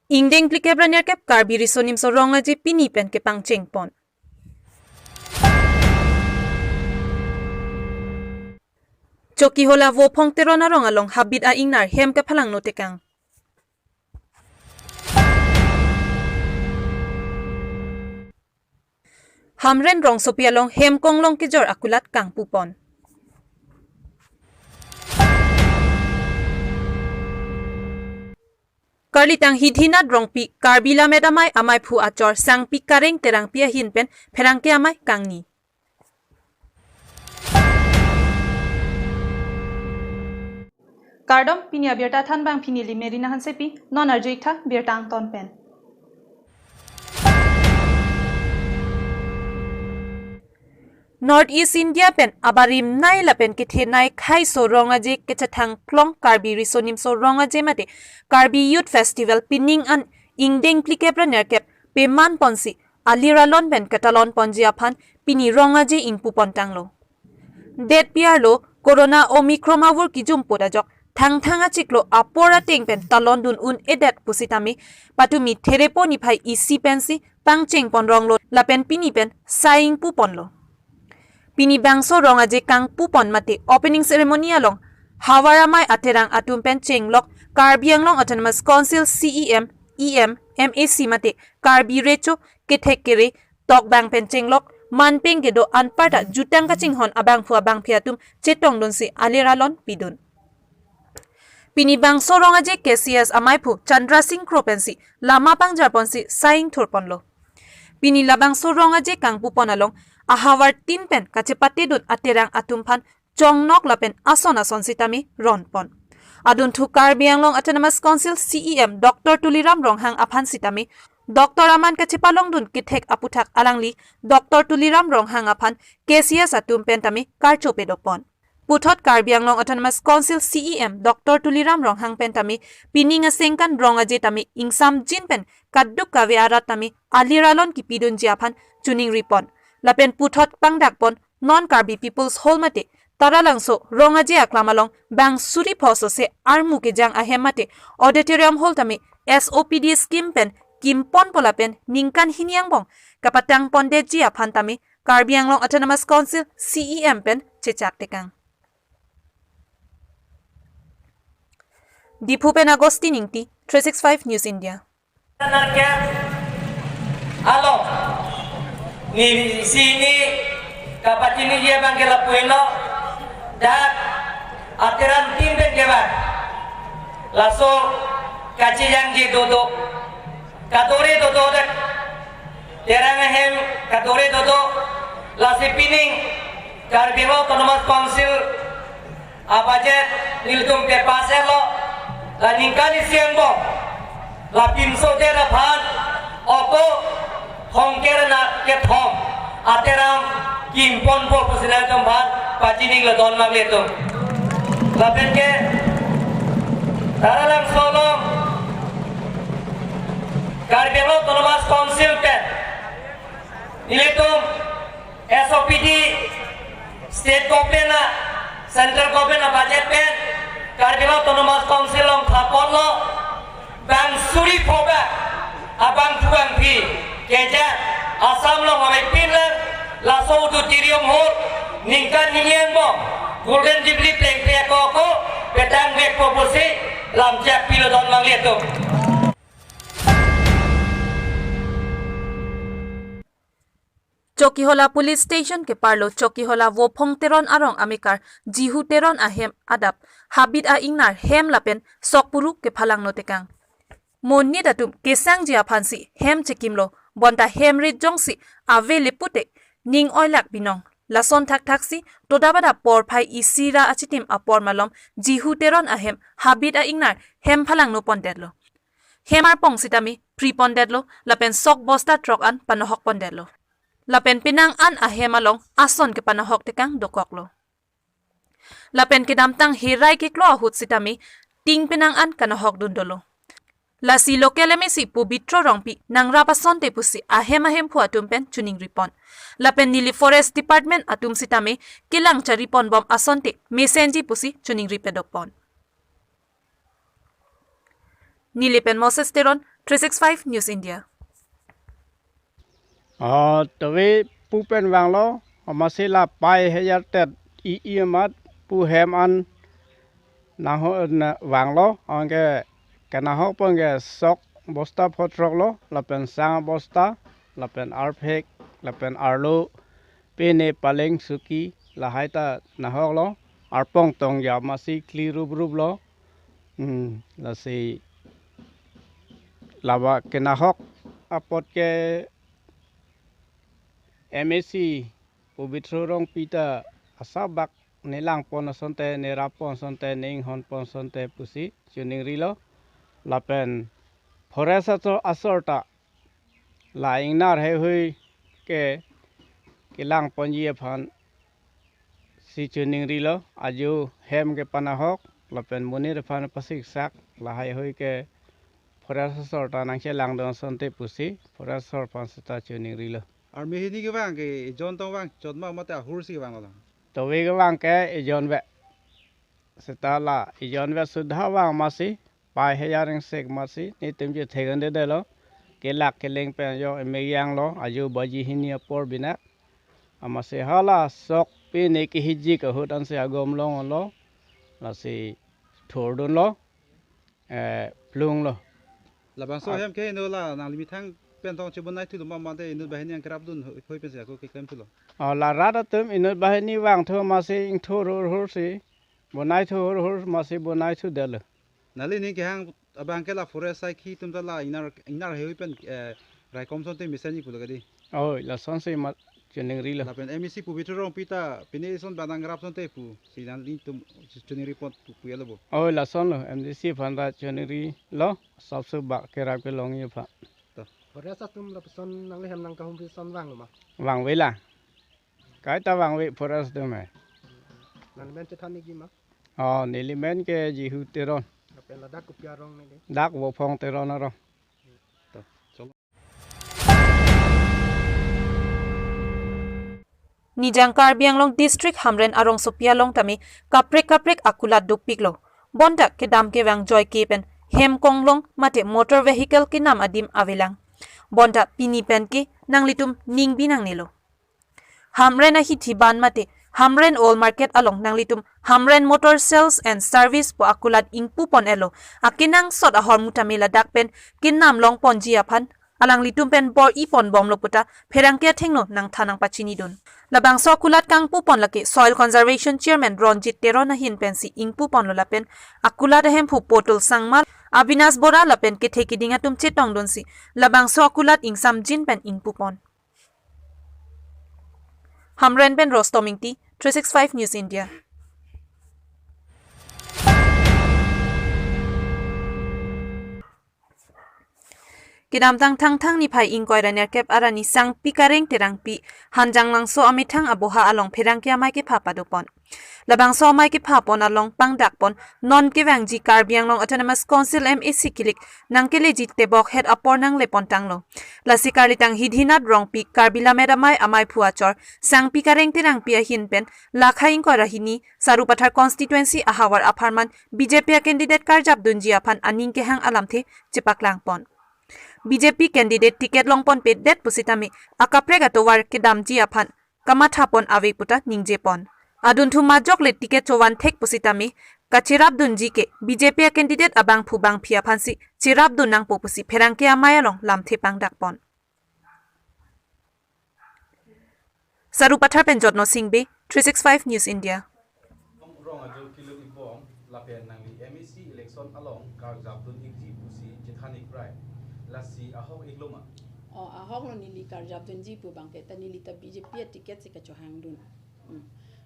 Ingdeng plikebran kep Karbi risonim so ronga je Pini pen kepangcheng pon. Choki hola wo phong teron arong along habit a ingnar hem ke phalang no tekang. Hamren rong sopi along hem konglong ke jor akulat kang pupon. Karlitang hidhinat rong pi Karbi lamet amai phu achor sang pi kareng terang pi ahin pen pherang ke amai kangni. Kardom Pini Abirta than bang Pini limeri na hansepi non arjita Birta ang ton pen. North East India pen abarim nai lapen kithe nai khai so ronga je Pachethang klong Karbi risonim so ronga je mate Karbi Youth Festival pinning an ingdeng plikebran kep peman ponsi aliralon pen katalon ponji aphan Pini ronga je ingpu pontanglo. Detpi lo corona omicron awur ki jumpoda jok thang chiklo apora teng pen talon dun un edet pusitami patumi therepo ni phai isi pensi pangcheng pon ronglo lapen Pini pen saing pu ponlo. Pini bangso ronga je kang pu pon mate opening ceremony along hawaramai aterang atum pen chenglok Karbi Anglong Autonomous Council CEM MAC mate Karbi recho kethekere tok bang pen chenglok manpeng gedo anparta jutang kachinghon abang phiatum chetong don si aliralon pidun. Pini bangso ronga je KCS amaipu Chandra Singh Kropensi lama pangjar ponsi saing thurponlo. Pini labangso ronga je kang pu pon along ahawar tin pen kachepate dun aterang atumpan chongnok lapen ason sitami ronpon. Adun thu Karbi Anglong Autonomous Council CEM Dr. Tuliram Ronghang aphan sitami Dr. Aman kachepalong dun kithek aputhak alangli Dr. Tuliram Ronghang aphan KCS atum pen tami karcho pedopon. Puthot Karbi Anglong Autonomous Council CEM Dr. Tuliram Ronghang pen tami pining asengkan ronga je tami ingsam jin pen kadduk kawe arat tami aliralon ki pidun je aphan tuning ripon. Lapen puthot pangdak pon non-Karbi people's whole mate taralangso ronga je aklamalong bang suri phoso se armu ke jang ahemate auditorium hall tami SOPD scheme pen kimpon polapen ningkan hiniang bong kapatang pondeji aphan tami Karbi Anglong Autonomous Council CEM pen chechak tekang. Dipu pen Agosti ningti 365 News India. Halo, ni sini kapat ini dia bangke lapueno dak atiran tim ben keban laso kaci yang je dodo katore dodo dak terang hem katore dodo lasi pining Karbi Autonomous Council abajet Nelitum ke paselo la ningkani siangbo la pinso dera phan oko hongker na ke thom ateram kimpon po pusila tom phan pachining la don mag letum la penke taralang solong Karbi Autonomous Council pe Nelitum SOPD state government na central government na budget pen Karbi Autonomous Council long thapon lo bang suri phoba abang thuang phi keja asam long amai pin la so du tirium hor ningkan hinian mo golden jubilee pleng pe ko petang vek poposi lam jak pilo don mang lieto. Chokihola Police Station ke parlo Chokihola wo phong teron arong amikar jihu teron ahem adap habit a ingnar hem lapen sokpuru ke phalang no tekang. Monni datum kesang jia phansi hem chekimlo bonta hem rit jongsi ave lepute ning oilak binong lason thak si todabada por phai isira achitim apor malom jihu teron ahem habit a ingnar hem phalang no pondetlo. Hemar pong sitami pre pondetlo lapen sok bosta trok an panohok pondetlo. Lapen pinang an ahem along ason ke panahok tekang dokoklo. Lapen ke damtang hirai ke klo ahut sitami ting pinang an kanahok dundolo. Lasi lokeleme si pubitro rongpi nang rapason te pusi ahem pu atum pen tuning ripon. Lapen nili forest department atum sitami kilang charipon bom ason te mesenji pusi tuning ripedopon. Nili pen Moses teron 365 News India ตัวเวผู้เป็นวังล้อมาสิลาไปให้ยัดแต่อีมัดผู้แฮมอันนาหัววังล้ออันแกกันนาหัวปงแกซอกบอสตาพอตรอกล้อละเป็นสังบอสตาละเป็นอาร์เพกละเป็นอาร์โลเป็นเนปาเลงสุกีละให้ตานาหัวล้ออาร์ปงตงยามาสิคลีรูปล้อละสิลาวะกันนาหัวอปอดแกMSc Pubitro Pita Asabak Nelang Pon Sonte Nerapon Sonte Ning Hon Pon Sonte Pusi Chuning Rilo Lapen Foresa Asorta Laing Nar Hui Ke Kilang Ponji aphan Si Chuning Rilo Aju Hem Ke Panahok Lapen Munir aphan Pasik Sak Lahai Hui Ke Foresa Sorta Nangche Lang Don Sonte Pusi Foresa Sorpan Sita Chuning Rilo Army hini ke wang ke John tong wang John ma mata hursi wang laตัวเวกวางแกอีจอนเวสตาลาอีจอนเวสุดท้าวางมาสิไปให้ยาริงเสกมาสินี่เต็มจะเทกันได้แล้วเกลักเกเลงเป็นยอเมยังล้ออายุบาจีฮินีปอร์บินักอามาสิฮาลาสอกปีนี้กิฮิจิกะหุดันเสียกอมลงล้อแล้วสิถูดุนล้อพลุงล้อ labangso hem ke no la nang limi thang pen tong chibon nai thu ma ma de nu ba hen yang krap dun hoi pen sia ko ke klem thu lo ลาราดเติมอินุบาเฮนีวางเธอมาสิอิงทูรูสิบนไนทูรูมาสิบนไนทูเดล nali ni ke hang abang ke la forest sai khi tum ta la inar hoi pen rai kom son te mission ni pula ga di โอ้ยละสอนสิมาจนึงรีละ la pen MEC pu bitro rong pita pini son banang grap son te pu si nan li tum chuni report pu ya lo bo โอ้ยละสอนเลย MDC พันธุ์จนึงรีละสอบสืบบักเกราบเกลองยี่ฟ้า Forest tum la person nangli ham nang kahum son wang ma วางไว้ละกายตาวางไว้ forest ด้วยไหม nan men chethan ni gi ma อ๋อเนลิเมนแกจีฮูเตรอน la pen la dak ku pya rong ni de ดักวัวพองเตรอนนะรอ Nijang Karbi Anglong District Hamren Arong Sopia Long Tami kaprek akulat dupik lo bonda ke dam ke wang joy kepen hem konglong mate motor vehicle ke nam adim avelang bonda pini pen ke Nanglitum ningbi nang nilo Hamren a hithi ban mate Hamren All Market along Nanglitum Hamren Motor Sales and Service po akulat ingpu pon elo akinang sot a hormutamela dakpen kin nam long ponji aphan alang litum pen bor-e pon bom loputa pherangkia thengno nang thanang pachini dun labangso akulat kangpu pon lake soil conservation chairman Ronjit Terona hin pensi ingpu pon lolapen akulat hem phu portal sangmal Avinas Bora lapen ke theki dinga tum chetong don si labangso akulat ingsam jin pen ingpu pon Hamren pen Rostomingti 365 News India Kidam tang ni phai ingkoi ra nerkep arani sang pi kareng terang pi hanjang langso amithang aboha along pherangkia mai ke phapa dopon labangso mai ke phapon along pangdak pon non ke wangji Karbi Anglong Autonomous Council MAC kilik nangkele jitte bok head upor nang lepon tanglo lasikar litang hidhinat rong pi Karbila medamai amai phuachor sang pi kareng terang pi hin pen lakha ingkoi rahini sarupathar constituency ahawar apharman BJP candidate Karjab Dunji aphan aning ke hang alamthe chipaklang pon BJP candidate ticket longpon pe det pusitami akaprega towar ke damji aphan kamathapon ave puta ningje pon adun thu majok le ticket chowan thek pusitami kachirab dunji ke BJP candidate abang phubang phia phansi chirab dunang popusi pherangke amayalong lamthe pangdak pon sarupathar pen jotno singbe 365 News India rong aju kilo ibong lapen nangli MEC election along Karjab dun ikji pusi jithanik prai lasi ahok igloma ahok lo nili Karjab dun ji pu bangke ta nili ta BJP ticket se ka chohang dun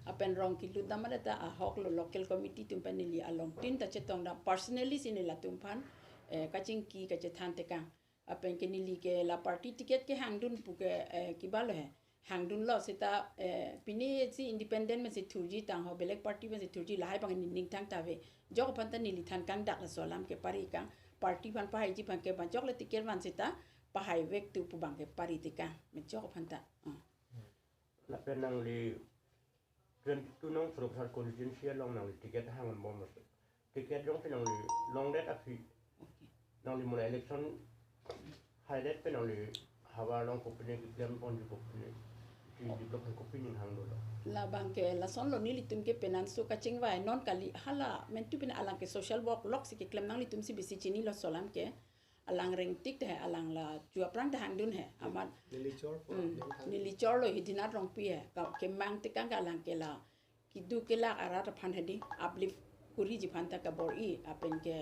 apen rong kilu damada ta ahok lo local committee tumpan nili along tin ta chetong da personally sinila tumpan kaching ki ka chethan te ka apen ke nili ke la party ticket ke hang dun pu ke kibalo hai hang dun lo sita pini si independent me se thurji tang ho belek party me se thurji lahai bang ning thang ta ve jok pan ta nili than kang dak la solam ke pari ka party pan pa haiji pan ke ban jok le ticket van sita pa hai vek tu pu bang ke pari tika me jok pan ta la pen nang li ren tu nong professor constituency long nang ticket hang mom ticket jong nang li long that afi nang li mon election pilot pen only hawa long kopine gam ponji kopine di develop kopine hang do la bangke la son lo Nelitum ke penan su ka chingwai non kali hala men tu pina alang ke social work lok si ke klem Nanglitum si bisi chini lo solam ke alang reng tik de alang la jua prang de hang dun he amat nili chor lo hidina rong pi he ka ke mang tikang ka alang ke la kidu ke la arat phan hedi uplift kuri ji phan ta ka bor-e apen ke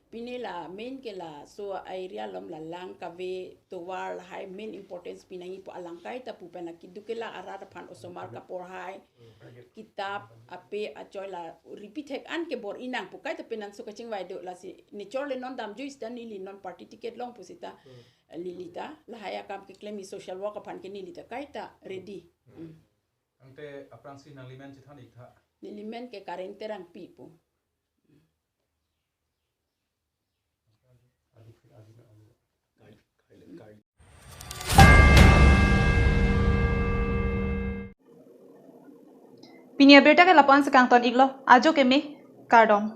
Pini la main ke la so area lom la lang ka ve to war high main importance pinangi po alang kai ta pu pena kidu ke la arat phan osomar ka por hai kitab ape achoy la repeat hek an ke bor inang pu kai ta penan so ka chingwai do la si ni chorle non dam juice dan ni non party ticket long pusita lilita la haya kam ke claim social work phan ke ni lita kai ta ready Angte aprang si Nangli men chithan ikha. ni men ke kareng terang pi pu Pini Abirta ke lapan sekang ton iglo ajo ke me kardom